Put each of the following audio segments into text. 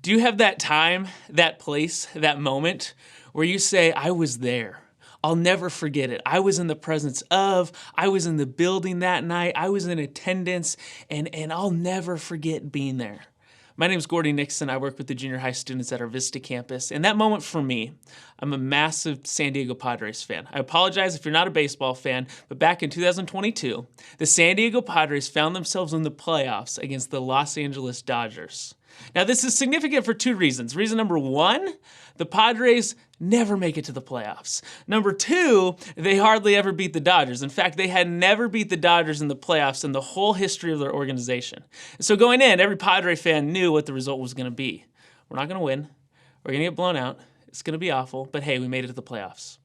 Do you have that time, that place, that moment where you say, I was there? I'll never forget it. I was in the presence of, I was in the building that night, I was in attendance, and I'll never forget being there. My name is Gordon Nixon. I work with the junior high students at our Vista campus. And that moment for me, I'm a massive San Diego Padres fan. I apologize if you're not a baseball fan, but back in 2022, the San Diego Padres found themselves in the playoffs against the Los Angeles Dodgers. Now, this is significant for two reasons. Reason number one, the Padres never make it to the playoffs. Number two, they hardly ever beat the Dodgers. In fact, they had never beat the Dodgers in the playoffs in the whole history of their organization. So going in, every Padre fan knew what the result was going to be. We're not going to win. We're going to get blown out. It's going to be awful, but hey, we made it to the playoffs.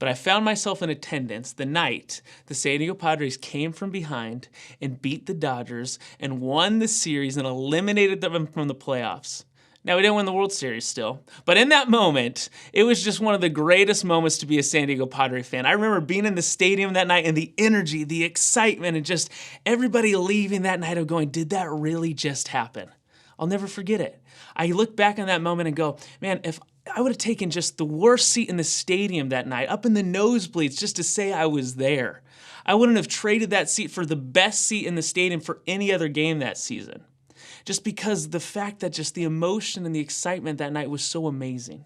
But I found myself in attendance the night the San Diego Padres came from behind and beat the Dodgers and won the series and eliminated them from the playoffs. Now, we didn't win the World Series still, but in that moment, it was just one of the greatest moments to be a San Diego Padre fan. I remember being in the stadium that night and the energy, the excitement, and just everybody leaving that night of going, did that really just happen? I'll never forget it. I look back on that moment and go, man, if I would have taken just the worst seat in the stadium that night, up in the nosebleeds, just to say I was there, I wouldn't have traded that seat for the best seat in the stadium for any other game that season. Just because the fact that just the emotion and the excitement that night was so amazing.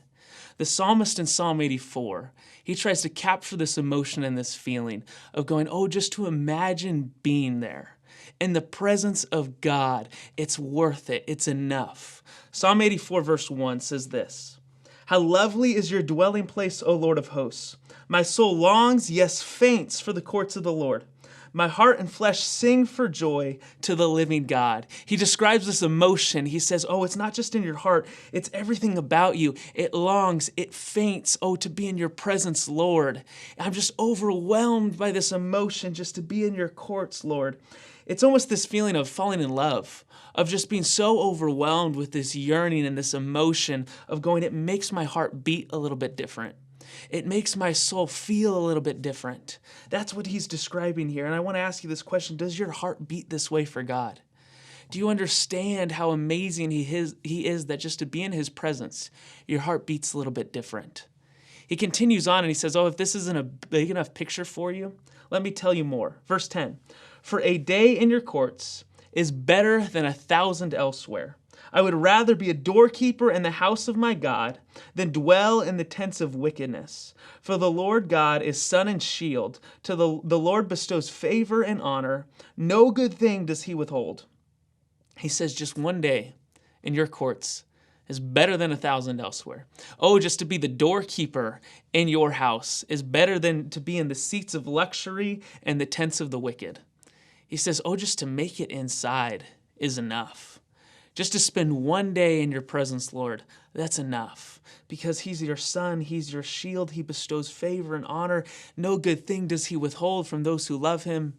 The psalmist in Psalm 84, he tries to capture this emotion and this feeling of going, oh, just to imagine being there. In the presence of God, it's worth it. It's enough. Psalm 84 verse 1 says this, how lovely is your dwelling place, O Lord of hosts. My soul longs, yes, faints for the courts of the Lord. My heart and flesh sing for joy to the living God. He describes this emotion. He says, oh, it's not just in your heart. It's everything about you. It longs, it faints, oh, to be in your presence, Lord. I'm just overwhelmed by this emotion just to be in your courts, Lord. It's almost this feeling of falling in love, of just being so overwhelmed with this yearning and this emotion of going, it makes my heart beat a little bit different. It makes my soul feel a little bit different. That's what he's describing here. And I want to ask you this question. Does your heart beat this way for God? Do you understand how amazing he is that just to be in his presence, your heart beats a little bit different? He continues on and he says, oh, if this isn't a big enough picture for you, let me tell you more. Verse 10, for a day in your courts is better than 1,000 elsewhere. I would rather be a doorkeeper in the house of my God than dwell in the tents of wickedness. For the Lord God is sun and shield. To the Lord bestows favor and honor. No good thing does he withhold. He says just one day in your courts is better than 1,000 elsewhere. Oh, just to be the doorkeeper in your house is better than to be in the seats of luxury and the tents of the wicked. He says, oh, just to make it inside is enough. Just to spend one day in your presence, Lord, that's enough. Because he's your son, he's your shield, he bestows favor and honor. No good thing does he withhold from those who love him.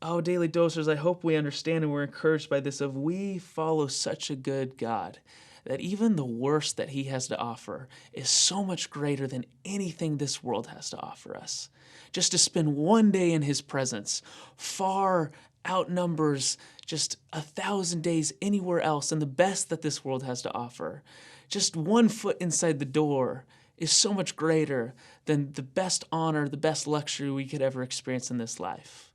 Oh, Daily Dosers, I hope we understand and we're encouraged by this. If we follow such a good God, that even the worst that he has to offer is so much greater than anything this world has to offer us. Just to spend one day in his presence far outnumbers just 1,000 days anywhere else and the best that this world has to offer. Just one foot inside the door is so much greater than the best honor, the best luxury we could ever experience in this life.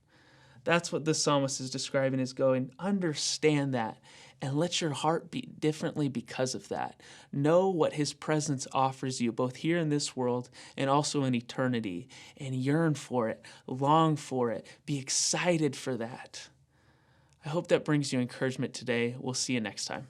That's what the psalmist is describing as going, understand that and let your heart beat differently because of that. Know what his presence offers you, both here in this world and also in eternity, and yearn for it, long for it, be excited for that. I hope that brings you encouragement today. We'll see you next time.